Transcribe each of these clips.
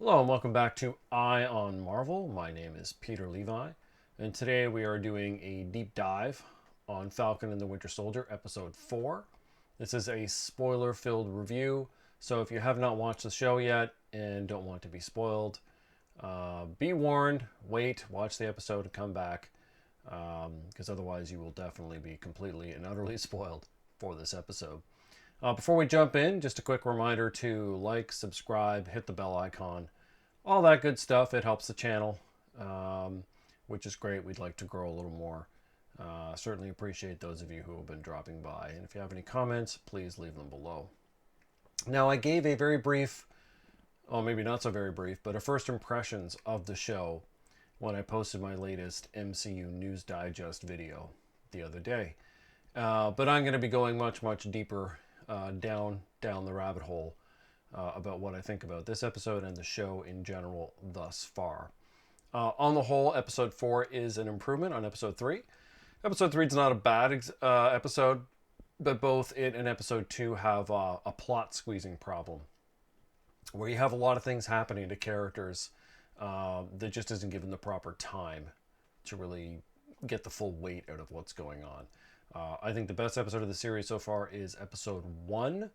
Hello and welcome back to Eye on Marvel. My name is Peter Levi, and today we are doing a deep dive on Falcon and the Winter Soldier, Episode 4. This is a spoiler-filled review, so if you have not watched the show yet and don't want to be spoiled, be warned, wait, watch the episode and come back, because otherwise you will definitely be completely and utterly spoiled for this episode. Before we jump in, just a quick reminder to like, subscribe, hit the bell icon, all that good stuff. It helps the channel, which is great. We'd like to grow a little more. Certainly appreciate those of you who have been dropping by. And if you have any comments, please leave them below. Now, I gave a very brief, oh, maybe not so very brief, but a first impressions of the show when I posted my latest MCU News Digest video the other day. But I'm going to be going much deeper down the rabbit hole about what I think about this episode and the show in general thus far. On the whole, episode 4 is an improvement on episode 3. Episode 3 is not a bad episode, but both it and episode 2 have a plot squeezing problem where you have a lot of things happening to characters that just isn't given the proper time to really get the full weight out of what's going on. I think the best episode of the series so far is episode 1.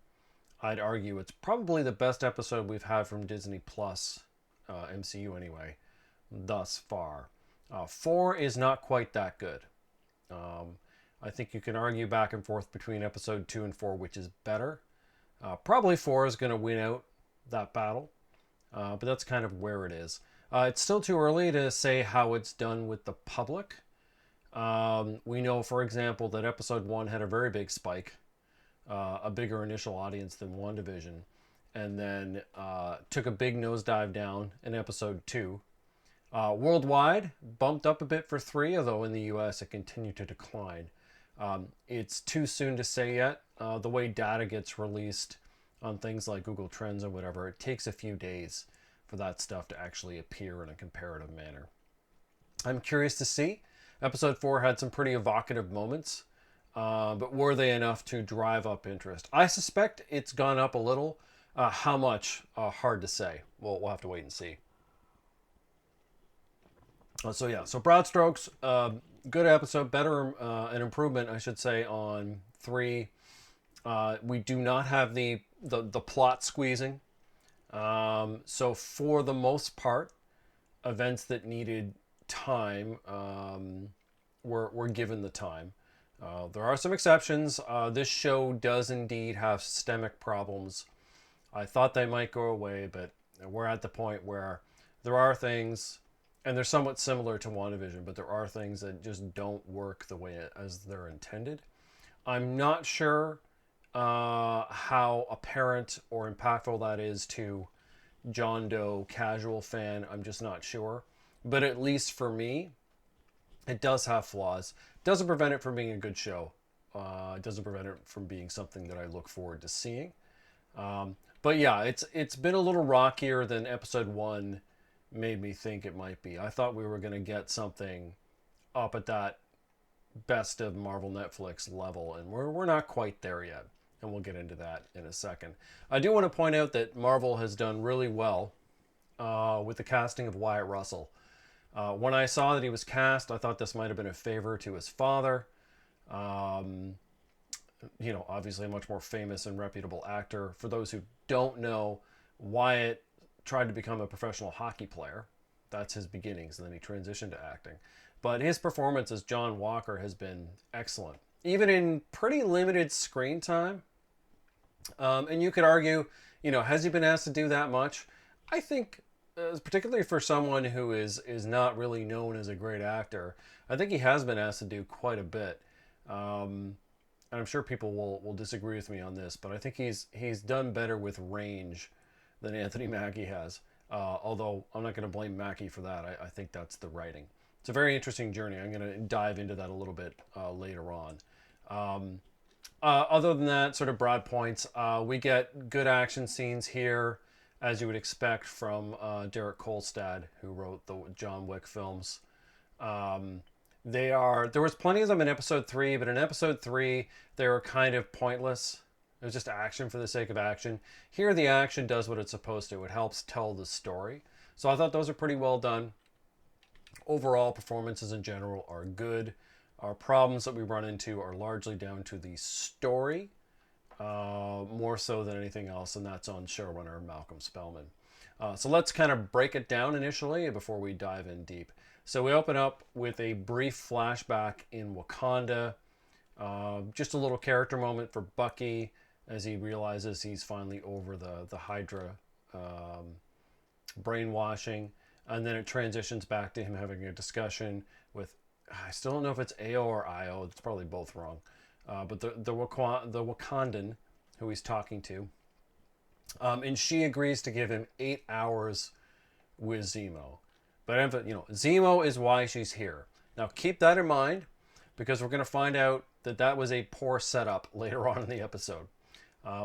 I'd argue it's probably the best episode we've had from Disney Plus, MCU anyway, thus far. 4 is not quite that good. I think you can argue back and forth between episode 2 and 4, which is better. Probably 4 is going to win out that battle, but that's kind of where it is. It's still too early to say how it's done with the public. We know, for example, that episode 1 had a very big spike, a bigger initial audience than WandaVision, and then took a big nosedive down in episode 2. Worldwide, bumped up a bit for 3, although in the US it continued to decline. It's too soon to say yet. The way data gets released on things like Google Trends or whatever, it takes a few days for that stuff to actually appear in a comparative manner. I'm curious to see. Episode 4 had some pretty evocative moments, but were they enough to drive up interest? I suspect it's gone up a little. How much? Hard to say. We'll have to wait and see. So broad strokes, good episode, better, an improvement, I should say, on 3. We do not have the plot squeezing. So for the most part, events that needed time were given the time. There are some exceptions. This show does indeed have systemic problems. I thought they might go away, but we're at the point where there are things, and they're somewhat similar to WandaVision, but there are things that just don't work the way as they're intended. I'm not sure how apparent or impactful that is to John Doe casual fan. I'm just not sure. But at least for me, it does have flaws. Doesn't prevent it from being a good show. It doesn't prevent it from being something that I look forward to seeing. But yeah, it's been a little rockier than episode 1 made me think it might be. I thought we were going to get something up at that best of Marvel Netflix level, and we're not quite there yet. And we'll get into that in a second. I do want to point out that Marvel has done really well with the casting of Wyatt Russell. When I saw that he was cast, I thought this might have been a favor to his father. Obviously a much more famous and reputable actor. For those who don't know, Wyatt tried to become a professional hockey player. That's his beginnings, and then he transitioned to acting. But his performance as John Walker has been excellent, even in pretty limited screen time. And you could argue, has he been asked to do that much? I think, particularly for someone who is not really known as a great actor, I think he has been asked to do quite a bit. And I'm sure people will disagree with me on this, but I think he's done better with range than Anthony Mackie has. Although I'm not going to blame Mackie for that. I think that's the writing. It's a very interesting journey. I'm going to dive into that a little bit later on. Other than that, sort of broad points, we get good action scenes here, as you would expect from Derek Kolstad, who wrote the John Wick films. There was plenty of them in episode 3, but in episode 3, they were kind of pointless. It was just action for the sake of action. Here, the action does what it's supposed to. It helps tell the story. So I thought those are pretty well done. Overall, performances in general are good. Our problems that we run into are largely down to the story, more so than anything else, and that's on showrunner Malcolm Spellman. So let's kind of break it down initially before we dive in deep. So we open up with a brief flashback in Wakanda. Just a little character moment for Bucky as he realizes he's finally over the Hydra brainwashing. And then it transitions back to him having a discussion with, I still don't know if it's AO or IO. It's probably both wrong. But the Wakandan who he's talking to. And she agrees to give him 8 hours with Zemo. But, Zemo is why she's here. Now, keep that in mind, because we're going to find out that was a poor setup later on in the episode.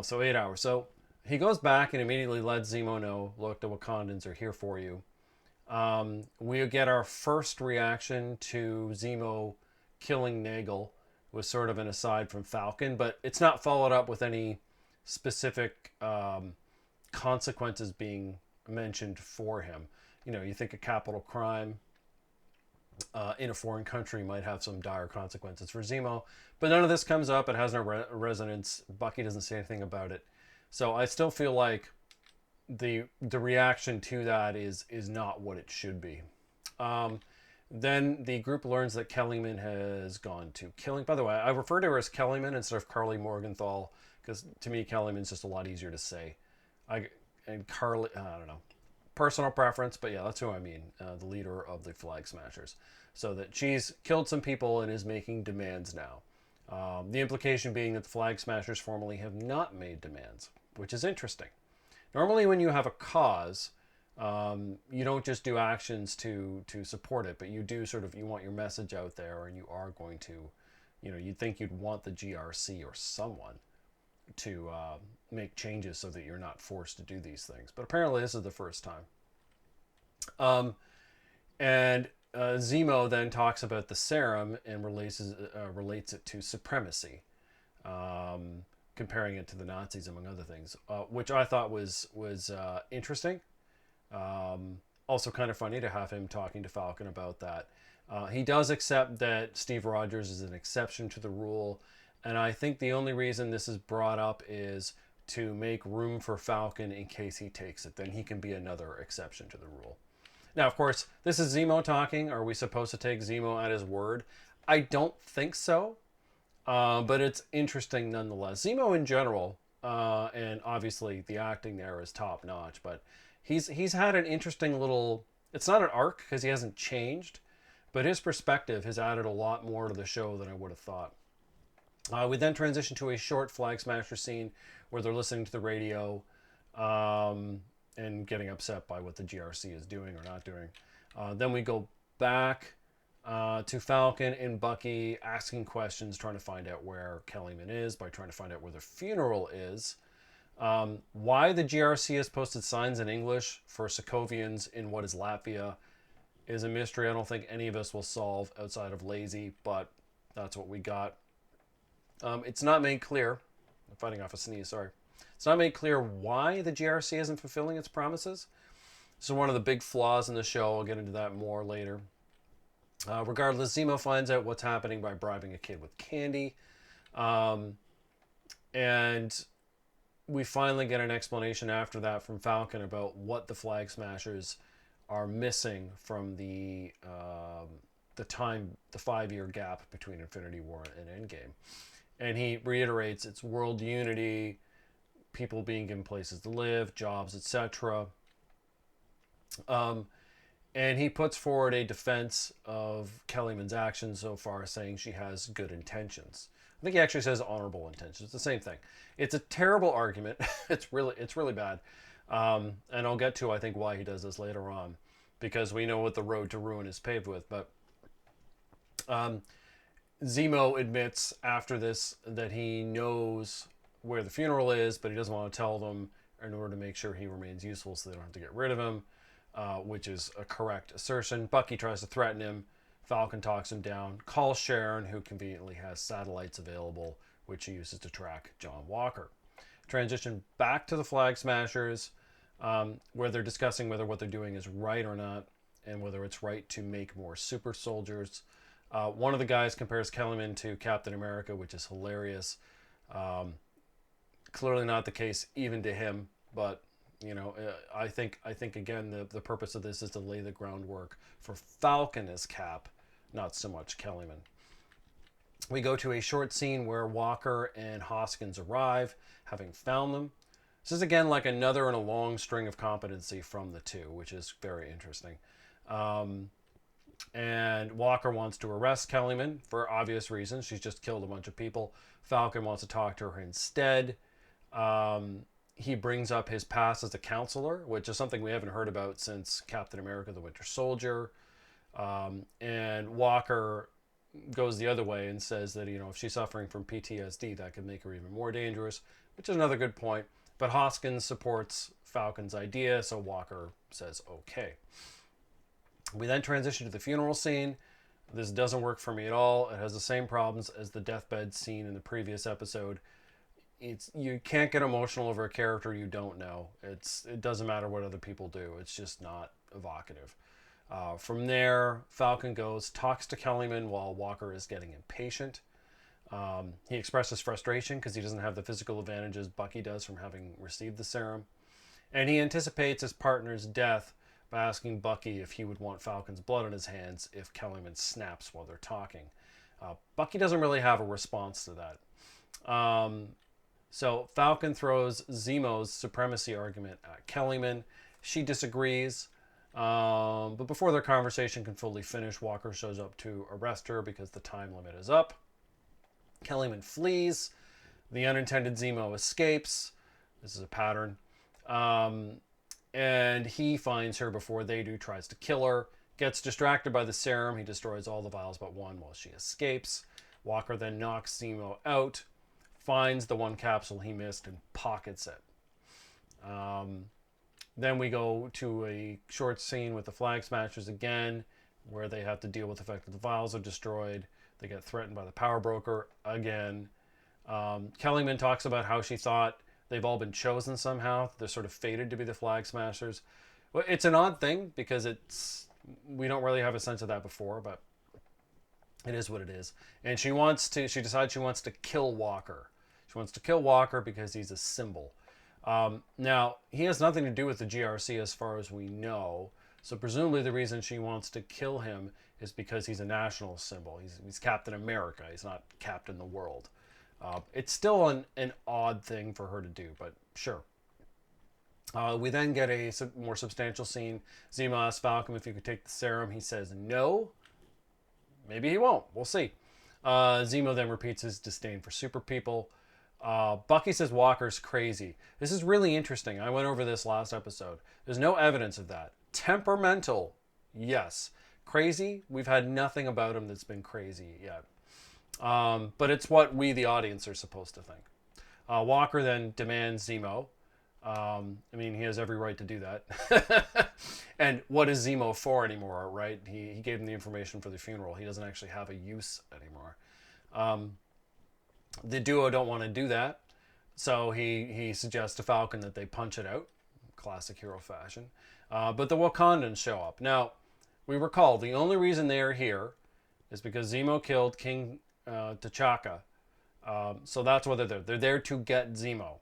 So 8 hours. So he goes back and immediately lets Zemo know, look, the Wakandans are here for you. We get our first reaction to Zemo killing Nagel was sort of an aside from Falcon, but it's not followed up with any specific consequences being mentioned for him. You think a capital crime in a foreign country might have some dire consequences for Zemo, but none of this comes up. It has no resonance. Bucky doesn't say anything about it. So I still feel like the reaction to that is not what it should be. Then the group learns that Kellyman has gone to killing. By the way, I refer to her as Kellyman instead of Carly Morgenthau because to me Kellyman's just a lot easier to say. And Carly, I don't know, personal preference, but yeah, that's who I mean. The leader of the Flag Smashers. So that she's killed some people and is making demands now. The implication being that the Flag Smashers formerly have not made demands, which is interesting. Normally when you have a cause, you don't just do actions to support it, but you do you want your message out there, and you are going to, you'd think you'd want the GRC or someone to make changes so that you're not forced to do these things. But apparently this is the first time. And Zemo then talks about the serum and relates it to supremacy. Comparing it to the Nazis, among other things, which I thought was interesting. Also kind of funny to have him talking to Falcon about that. He does accept that Steve Rogers is an exception to the rule, and I think the only reason this is brought up is to make room for Falcon in case he takes it. Then he can be another exception to the rule. Now, of course, this is Zemo talking. Are we supposed to take Zemo at his word? I don't think so. But it's interesting nonetheless. Zemo in general, and obviously the acting there is top notch, but he's had an interesting little, it's not an arc because he hasn't changed, but his perspective has added a lot more to the show than I would have thought. We then transition to a short Flag Smasher scene where they're listening to the radio and getting upset by what the GRC is doing or not doing. Then we go back to Falcon and Bucky asking questions, trying to find out where Kellyman is by trying to find out where the funeral is. Why the GRC has posted signs in English for Sokovians in what is Latvia is a mystery I don't think any of us will solve outside of lazy, but that's what we got. It's not made clear. I'm fighting off a sneeze, sorry. It's not made clear why the GRC isn't fulfilling its promises. So one of the big flaws in the show, I'll get into that more later. Regardless, Zemo finds out what's happening by bribing a kid with candy. And we finally get an explanation after that from Falcon about what the Flag Smashers are missing from the 5-year gap between Infinity War and Endgame. And he reiterates it's world unity, people being given places to live, jobs, etc. And he puts forward a defense of Kellyman's actions so far, saying she has good intentions. I think he actually says honorable intentions. It's the same thing. It's a terrible argument. It's really bad. And I'll get to, I think, why he does this later on, because we know what the road to ruin is paved with. But Zemo admits after this that he knows where the funeral is, but he doesn't want to tell them in order to make sure he remains useful so they don't have to get rid of him, which is a correct assertion. Bucky tries to threaten him. Falcon talks him down, calls Sharon, who conveniently has satellites available, which he uses to track John Walker. transition back to the Flag Smashers, where they're discussing whether what they're doing is right or not, and whether it's right to make more super soldiers. One of the guys compares Kellerman to Captain America, which is hilarious. Clearly not the case even to him, but I think again the purpose of this is to lay the groundwork for Falcon as Cap, not so much Kellerman. We go to a short scene where Walker and Hoskins arrive, having found them. This is again like another in a long string of competency from the two, which is very interesting. And Walker wants to arrest Kellerman for obvious reasons. She's just killed a bunch of people. Falcon wants to talk to her instead. He brings up his past as a counselor, which is something we haven't heard about since Captain America: The Winter Soldier. And Walker goes the other way and says that, if she's suffering from PTSD, that could make her even more dangerous, which is another good point. But Hoskins supports Falcon's idea, so Walker says okay. We then transition to the funeral scene. This doesn't work for me at all. It has the same problems as the deathbed scene in the previous episode. You can't get emotional over a character you don't know. It doesn't matter what other people do. It's just not evocative. From there, Falcon talks to Kellerman while Walker is getting impatient. He expresses frustration because he doesn't have the physical advantages Bucky does from having received the serum. And he anticipates his partner's death by asking Bucky if he would want Falcon's blood on his hands if Kellerman snaps while they're talking. Bucky doesn't really have a response to that. So Falcon throws Zemo's supremacy argument at Kellerman. She disagrees. But before their conversation can fully finish, Walker shows up to arrest her because the time limit is up. Kellerman flees. The unintended Zemo escapes. This is a pattern. And he finds her before they do, tries to kill her, gets distracted by the serum. He destroys all the vials but one while she escapes. Walker then knocks Zemo out, finds the one capsule he missed, and pockets it. Then we go to a short scene with the Flag Smashers again, where they have to deal with the fact that the vials are destroyed. They get threatened by the power broker again. Kellerman talks about how she thought they've all been chosen somehow. They're sort of fated to be the Flag Smashers. Well, it's an odd thing because we don't really have a sense of that before, but it is what it is. And she decides she wants to kill Walker. She wants to kill Walker because he's a symbol. Now, he has nothing to do with the GRC as far as we know. So presumably the reason she wants to kill him is because he's a national symbol. He's Captain America. He's not Captain the World. It's still an odd thing for her to do, but sure. We then get a more substantial scene. Zemo asks Falcon if he could take the serum. He says no. Maybe he won't. We'll see. Zemo then repeats his disdain for super people. Bucky says Walker's crazy. This is really interesting. I went over this last episode. There's no evidence of that. Temperamental, yes. Crazy, we've had nothing about him that's been crazy yet. But it's what we, the audience, are supposed to think. Walker then demands Zemo. He has every right to do that. And what is Zemo for anymore, right? He gave him the information for the funeral. He doesn't actually have a use anymore. The duo don't want to do that. So he suggests to Falcon that they punch it out. Classic hero fashion. But the Wakandans show up. Now, we recall the only reason they are here is because Zemo killed King T'Chaka. So that's what they're there. They're there to get Zemo.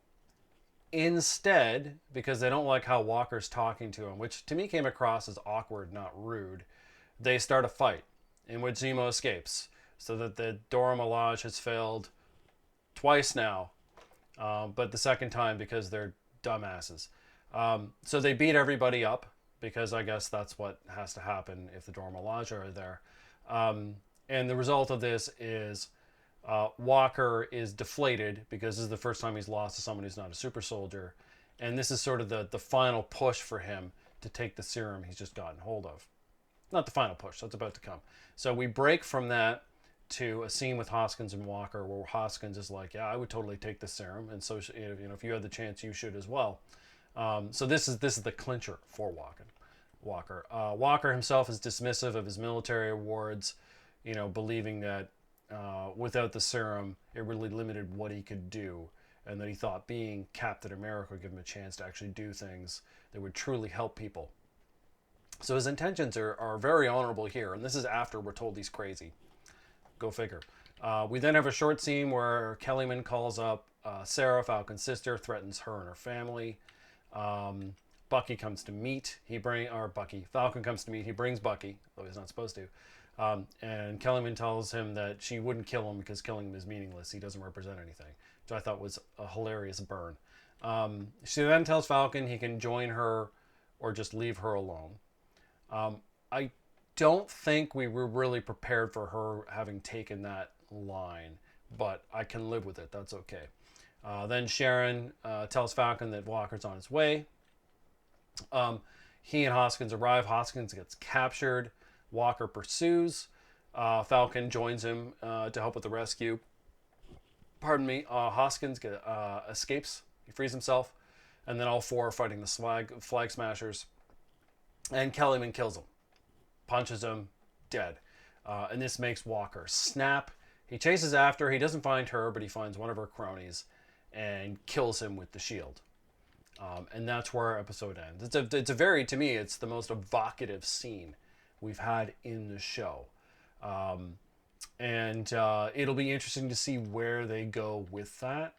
Instead, because they don't like how Walker's talking to him, which to me came across as awkward, not rude, they start a fight in which Zemo escapes. So that the Dora Milaje has failed twice now, but the second time because they're dumbasses. So they beat everybody up because I guess that's what has to happen if the Dora Milaje are there. And the result of this is Walker is deflated because this is the first time he's lost to someone who's not a super soldier. And this is sort of the final push for him to take the serum he's just gotten hold of. Not the final push, that's about to come. So we break from that to a scene with Hoskins and Walker where Hoskins is like, yeah, I would totally take the serum. And so, if you had the chance, you should as well. So this is the clincher for Walker. Walker himself is dismissive of his military awards, believing that without the serum, it really limited what he could do. and that he thought being Captain America would give him a chance to actually do things that would truly help people. So his intentions are very honorable here, and this is after we're told he's crazy. Go figure. We then have a short scene where Kellyman calls up Sarah, Falcon's sister, threatens her and her family. Bucky comes to meet. Falcon comes to meet. He brings Bucky, though he's not supposed to. And Kellyman tells him that she wouldn't kill him because killing him is meaningless. He doesn't represent anything, which I thought was a hilarious burn. She then tells Falcon he can join her or just leave her alone. I don't think we were really prepared for her having taken that line, but I can live with it. That's okay. Then Sharon tells Falcon that Walker's on his way. He and Hoskins arrive. Hoskins gets captured. Walker pursues. Falcon joins him to help with the rescue. Pardon me. Hoskins escapes. He frees himself. And then all four are fighting the flag smashers. And Kellyman kills him. Punches him. Dead. And this makes Walker snap. He chases after. He doesn't find her, but he finds one of her cronies and kills him with the shield. And that's where our episode ends. To me, it's the most evocative scene we've had in the show. And it'll be interesting to see where they go with that.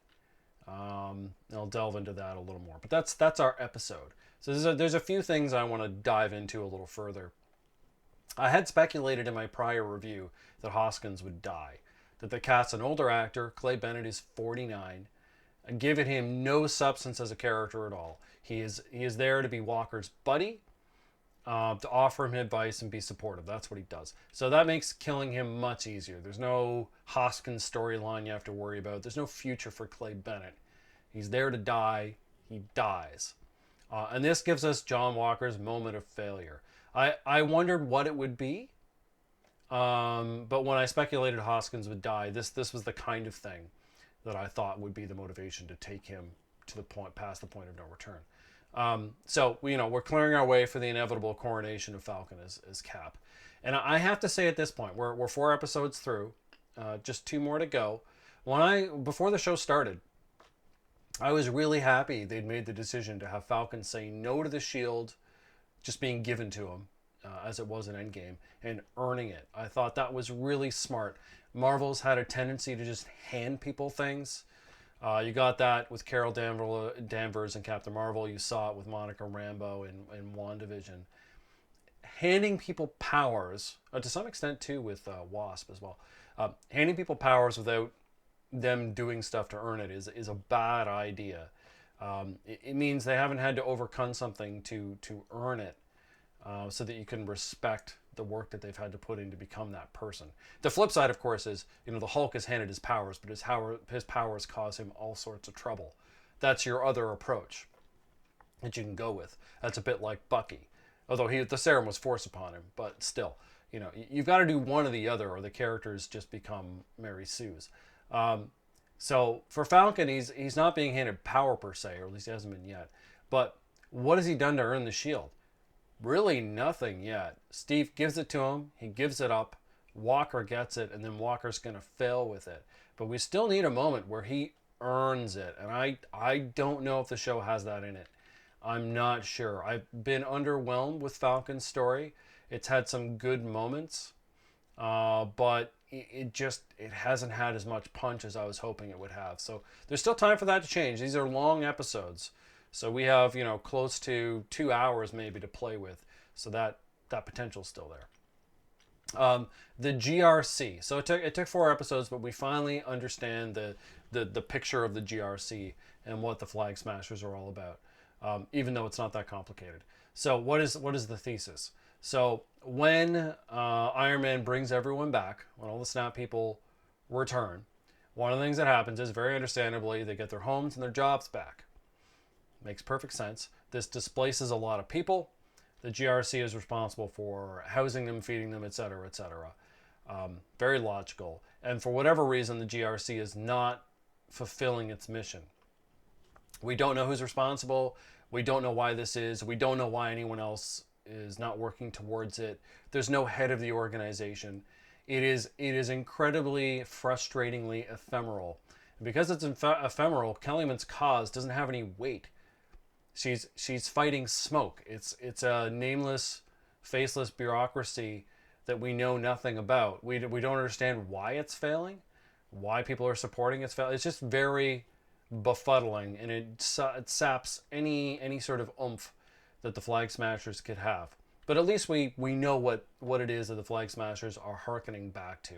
I'll delve into that a little more. But that's our episode. So there's a few things I want to dive into a little further. I had speculated in my prior review that Hoskins would die. That they cast an older actor. Clay Bennett is 49. Giving him no substance as a character at all. He is there to be Walker's buddy, to offer him advice and be supportive. That's what he does. So that makes killing him much easier. There's no Hoskins storyline you have to worry about. There's no future for Clay Bennett. He's there to die. He dies. And this gives us John Walker's moment of failure. I wondered what it would be. But when I speculated Hoskins would die, this was the kind of thing that I thought would be the motivation to take him to the point, past the point of no return. So we're clearing our way for the inevitable coronation of Falcon as Cap. And I have to say at this point, we're 4 episodes through, just 2 more to go. Before the show started, I was really happy they'd made the decision to have Falcon say no to the shield just being given to him, as it was in Endgame, and earning it. I thought that was really smart. Marvel's had a tendency to just hand people things. You got that with Carol Danvers and Captain Marvel. You saw it with Monica Rambeau in WandaVision. Handing people powers, to some extent too with Wasp as well. Handing people powers without them doing stuff to earn it is a bad idea. It means they haven't had to overcome something to earn it, so that you can respect the work that they've had to put in to become that person. The flip side, of course, is the Hulk is handed his powers, but his powers cause him all sorts of trouble. That's your other approach that you can go with. That's a bit like Bucky, although the serum was forced upon him. But still, you've got to do one or the other, or the characters just become Mary Sue's. So for Falcon, he's not being handed power per se, or at least he hasn't been yet. But what has he done to earn the shield? Really nothing yet. Steve gives it to him. He gives it up. Walker gets it, and then Walker's going to fail with it. But we still need a moment where he earns it. And I don't know if the show has that in it. I'm not sure. I've been underwhelmed with Falcon's story. It's had some good moments. But it hasn't had as much punch as I was hoping it would have. So there's still time for that to change. These are long episodes. So we have, close to 2 hours maybe to play with. So that potential's still there. The GRC. So it took 4 episodes, but we finally understand the picture of the GRC and what the Flag Smashers are all about, even though it's not that complicated. So what is the thesis? So when Iron Man brings everyone back, when all the Snap people return, one of the things that happens is, very understandably, they get their homes and their jobs back. Makes perfect sense. This displaces a lot of people. The GRC is responsible for housing them, feeding them, etc., etc. Very logical. And for whatever reason, the GRC is not fulfilling its mission. We don't know who's responsible. We don't know why this is. We don't know why anyone else is not working towards it. There's no head of the organization. It is incredibly, frustratingly ephemeral. Because it's ephemeral, Kellyman's cause doesn't have any weight. She's fighting smoke. It's a nameless, faceless bureaucracy that we know nothing about. We don't understand why it's failing, why people are supporting its failure. It's just very befuddling, and it saps any sort of oomph that the Flag Smashers could have. But at least we know what it is that the Flag Smashers are hearkening back to,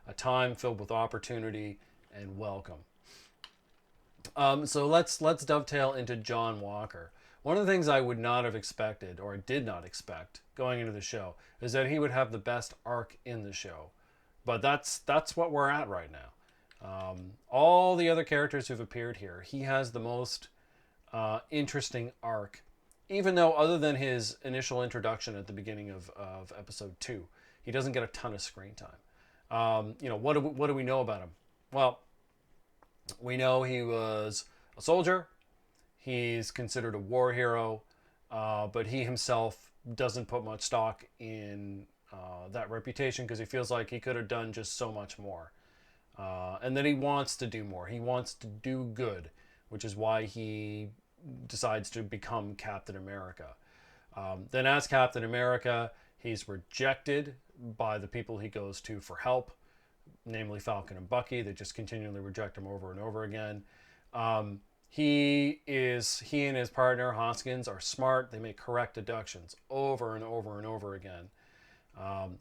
a time filled with opportunity and welcome. So let's dovetail into John Walker. One of the things I would not have expected, or did not expect, going into the show, is that he would have the best arc in the show. But that's what we're at right now. All the other characters who've appeared here, he has the most interesting arc. Even though, other than his initial introduction at the beginning of episode 2, he doesn't get a ton of screen time. What do we know about him? Well, we know he was a soldier. He's considered a war hero, but he himself doesn't put much stock in that reputation because he feels like he could have done just so much more. And that he wants to do more. He wants to do good, which is why he decides to become Captain America. Then as Captain America, he's rejected by the people he goes to for help, namely Falcon and Bucky. They just continually reject him over and over again. He and his partner Hoskins are smart. They make correct deductions over and over and over again.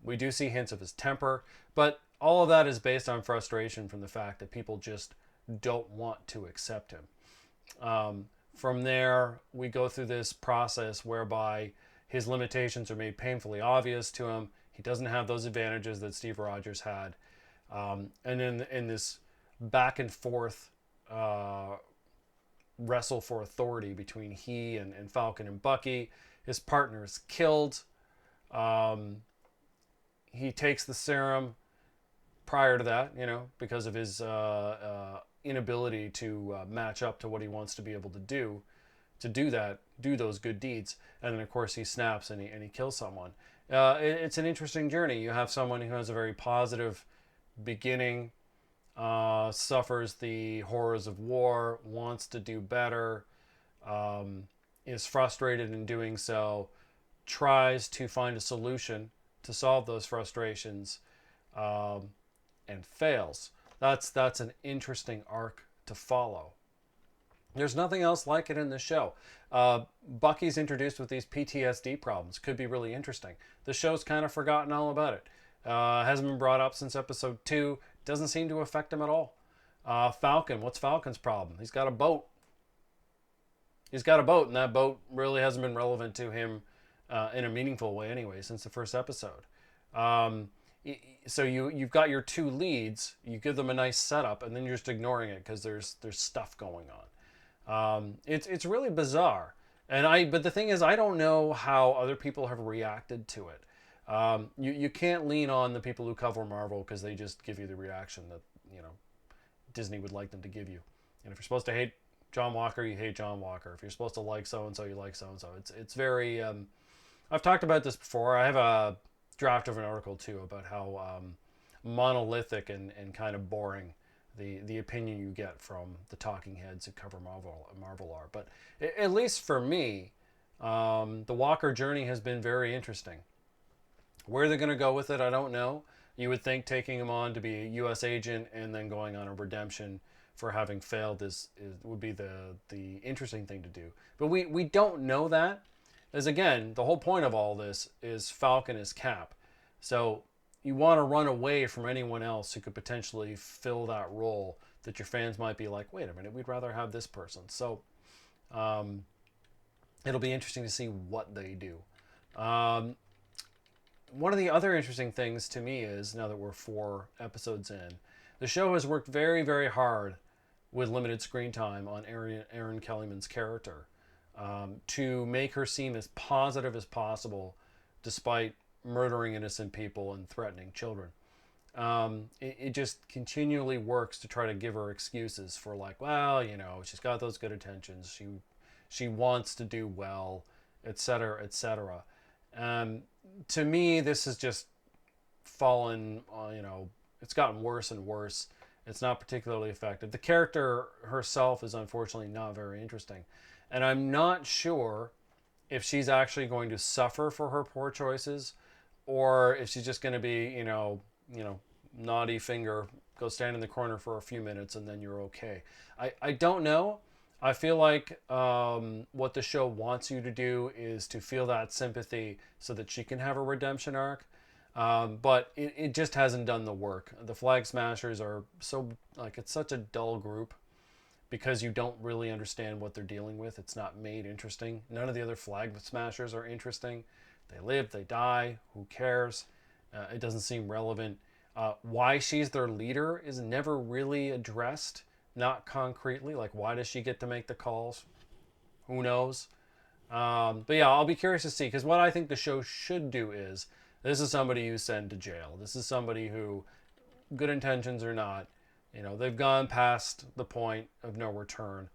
We do see hints of his temper, but all of that is based on frustration from the fact that people just don't want to accept him. From there, we go through this process whereby his limitations are made painfully obvious to him. He doesn't have those advantages that Steve Rogers had. And in this back and forth wrestle for authority between he and Falcon and Bucky, his partner is killed. He takes the serum prior to that, because of his inability to match up to what he wants to be able to do those good deeds. And then, of course, he snaps and he kills someone. It's an interesting journey. You have someone who has a very positive beginning, suffers the horrors of war, wants to do better, is frustrated in doing so, tries to find a solution to solve those frustrations, and fails. That's an interesting arc to follow. There's nothing else like it in the show. Bucky's introduced with these PTSD problems. Could be really interesting. The show's kind of forgotten all about it. Hasn't been brought up since episode 2. Doesn't seem to affect him at all. Falcon, what's Falcon's problem? He's got a boat. And that boat really hasn't been relevant to him in a meaningful way anyway since the first episode. So you've got your two leads, you give them a nice setup, and then you're just ignoring it because there's stuff going on. It's really bizarre. But the thing is, I don't know how other people have reacted to it. You can't lean on the people who cover Marvel because they just give you the reaction that Disney would like them to give you. And if you're supposed to hate John Walker, you hate John Walker. If you're supposed to like so and so, you like so and so. It's very. I've talked about this before. I have a draft of an article too about how monolithic and kind of boring the opinion you get from the talking heads who cover Marvel are. But at least for me, the Walker journey has been very interesting. Where they're going to go with it, I don't know. You would think taking him on to be a U.S. agent and then going on a redemption for having failed would be the interesting thing to do. But we don't know that. As again, the whole point of all this is Falcon is Cap. So you want to run away from anyone else who could potentially fill that role that your fans might be like, wait a minute, we'd rather have this person. So it'll be interesting to see what they do. One of the other interesting things to me is, now that we're 4 episodes in, the show has worked very, very hard with limited screen time on Erin Kellyman's character to make her seem as positive as possible despite murdering innocent people and threatening children. It just continually works to try to give her excuses for like, well, she's got those good intentions. She wants to do well, etc., etc. To me, this has just fallen, it's gotten worse and worse It's not particularly effective. The character herself is unfortunately not very interesting. And I'm not sure if she's actually going to suffer for her poor choices, or if she's just going to be, naughty finger, go stand in the corner for a few minutes and then you're okay. I don't know. I feel like what the show wants you to do is to feel that sympathy so that she can have a redemption arc. But it just hasn't done the work. The Flag Smashers are so, like, it's such a dull group because you don't really understand what they're dealing with. It's not made interesting. None of the other Flag Smashers are interesting. They live, they die, who cares? It doesn't seem relevant. Why she's their leader is never really addressed, not concretely. Like, why does she get to make the calls? Who knows? But yeah, I'll be curious to see, because what I think the show should do is, this is somebody you send to jail. This is somebody who, good intentions or not, they've gone past the point of no return.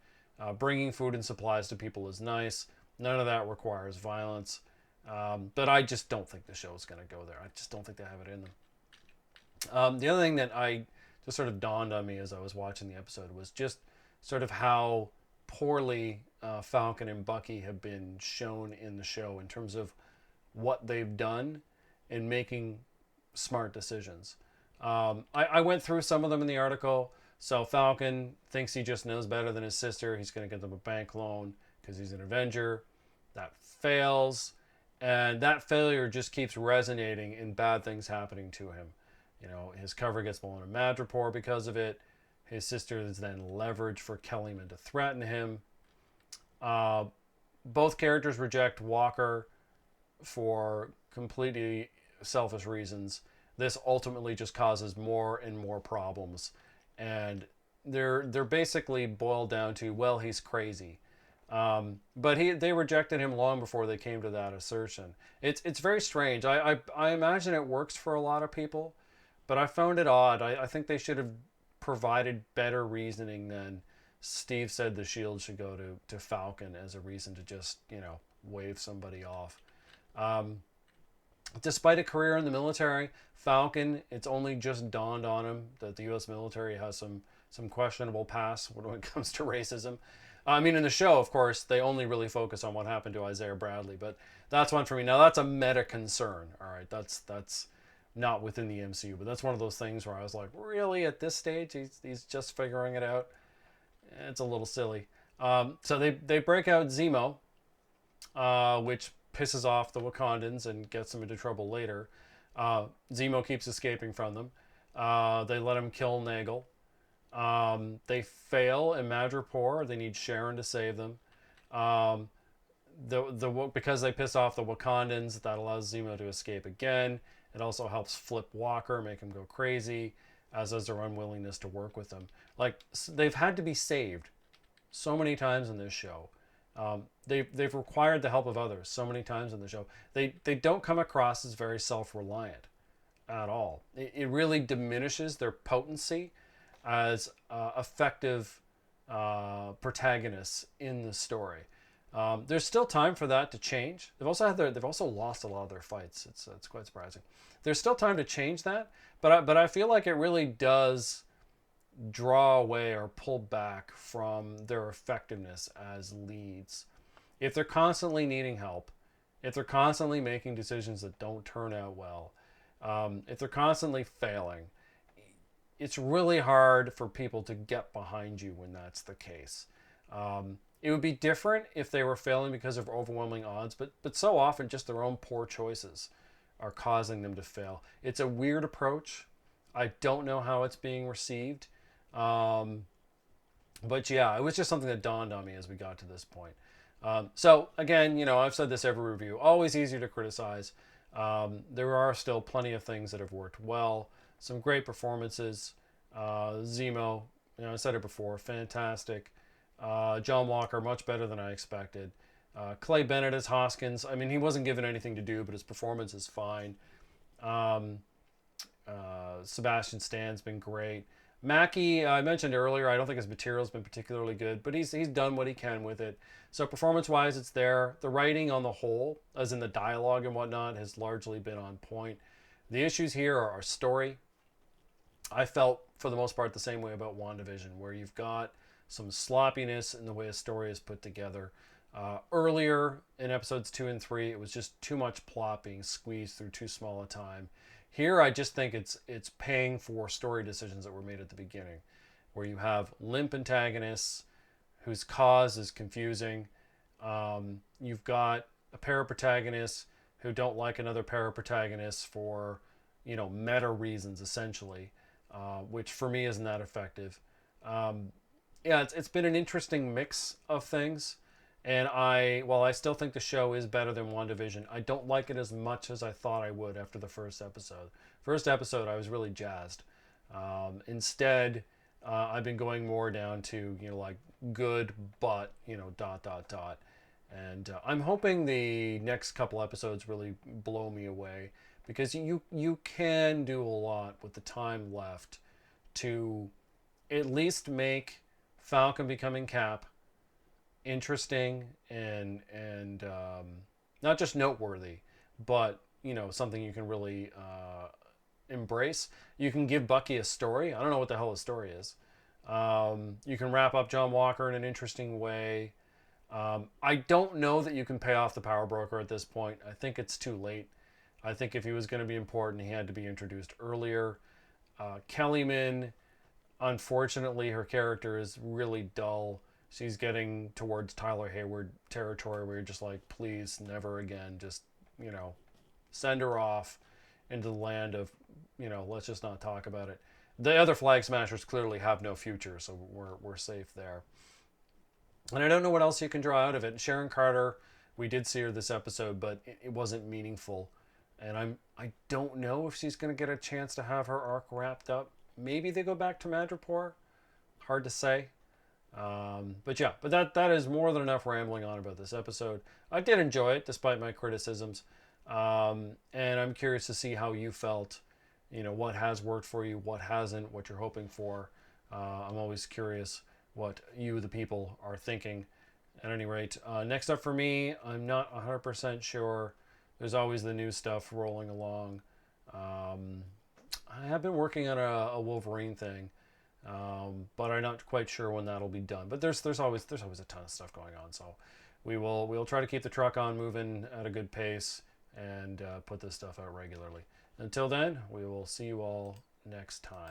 Bringing food and supplies to people is nice. None of that requires violence. But I just don't think the show is going to go there. I just don't think they have it in them. The other thing that I just sort of dawned on me as I was watching the episode was just sort of how poorly Falcon and Bucky have been shown in the show in terms of what they've done in making smart decisions. I went through some of them in the article. So Falcon thinks he just knows better than his sister. He's going to get them a bank loan because he's an Avenger. That fails. And that failure just keeps resonating in bad things happening to him. His cover gets blown in Madripoor because of it. His sister is then leveraged for Kellyman to threaten him. Both characters reject Walker for completely selfish reasons. This ultimately just causes more and more problems. And they're basically boiled down to, well, he's crazy. But they rejected him long before they came to that assertion. It's very strange. I imagine it works for a lot of people, but I found it odd. I think they should have provided better reasoning than Steve said the shield should go to Falcon as a reason to just, wave somebody off. Despite a career in the military, Falcon, it's only just dawned on him that the U.S. military has some questionable past when it comes to racism. I mean, in the show, of course, they only really focus on what happened to Isaiah Bradley, but that's one for me. Now, that's a meta concern, all right? That's not within the MCU, but that's one of those things where I was like, really, at this stage, he's just figuring it out? It's a little silly. So they break out Zemo, which pisses off the Wakandans and gets them into trouble later. Zemo keeps escaping from them. They let him kill Nagel. They fail in Madripoor. They need Sharon to save them. Because they piss off the Wakandans, that allows Zemo to escape again. It also helps flip Walker, make him go crazy, as does their unwillingness to work with them. Like, they've had to be saved so many times in this show. They've required the help of others so many times in the show. They don't come across as very self-reliant at all. It really diminishes their potency as effective protagonists in the story. There's still time for that to change. They've also lost a lot of their fights. It's quite surprising. There's still time to change that, but I feel like it really does draw away or pull back from their effectiveness as leads. If they're constantly needing help, if they're constantly making decisions that don't turn out well, if they're constantly failing, it's really hard for people to get behind you when that's the case. It would be different if they were failing because of overwhelming odds, but so often just their own poor choices are causing them to fail. It's a weird approach. I don't know how it's being received. But yeah, it was just something that dawned on me as we got to this point. So again, I've said this every review, always easier to criticize. There are still plenty of things that have worked well. Some great performances. Zemo, I said it before, fantastic. John Walker, much better than I expected. Clay Bennett as Hoskins. I mean, he wasn't given anything to do, but his performance is fine. Sebastian Stan's been great. Mackie, I mentioned earlier, I don't think his material's been particularly good, but he's done what he can with it. So performance-wise, it's there. The writing on the whole, as in the dialogue and whatnot, has largely been on point. The issues here are story. I felt for the most part the same way about WandaVision, where you've got some sloppiness in the way a story is put together. Earlier in episodes 2 and 3, it was just too much plot being squeezed through too small a time. Here, I just think it's paying for story decisions that were made at the beginning, where you have limp antagonists whose cause is confusing. You've got a pair of protagonists who don't like another pair of protagonists for, meta reasons essentially, which for me isn't that effective. Yeah, it's been an interesting mix of things. And while I still think the show is better than WandaVision, I don't like it as much as I thought I would after the first episode. First episode, I was really jazzed. Instead, I've been going more down to, like good, but, dot, dot, dot. And I'm hoping the next couple episodes really blow me away, because you can do a lot with the time left to at least make Falcon becoming Cap interesting and not just noteworthy, but something you can really embrace. You can give Bucky a story. I don't know what the hell his story is. You can wrap up John Walker in an interesting way. I don't know that you can pay off the power broker at this point. I think it's too late. I think if he was going to be important, he had to be introduced earlier. Kellyman, unfortunately, her character is really dull. She's getting towards Tyler Hayward territory where you're just like, please, never again. Just, send her off into the land of, let's just not talk about it. The other Flag Smashers clearly have no future, so we're safe there. And I don't know what else you can draw out of it. Sharon Carter, we did see her this episode, but it wasn't meaningful. And I don't know if she's going to get a chance to have her arc wrapped up. Maybe they go back to Madripoor. Hard to say. But that is more than enough rambling on about this episode. I did enjoy it, despite my criticisms. And I'm curious to see how you felt. What has worked for you, what hasn't, what you're hoping for. I'm always curious what you, the people, are thinking. At any rate, next up for me, I'm not 100% sure. There's always the new stuff rolling along. I have been working on a Wolverine thing, but I'm not quite sure when that'll be done. But there's always a ton of stuff going on, so we'll try to keep the truck on moving at a good pace and put this stuff out regularly. Until then, we will see you all next time.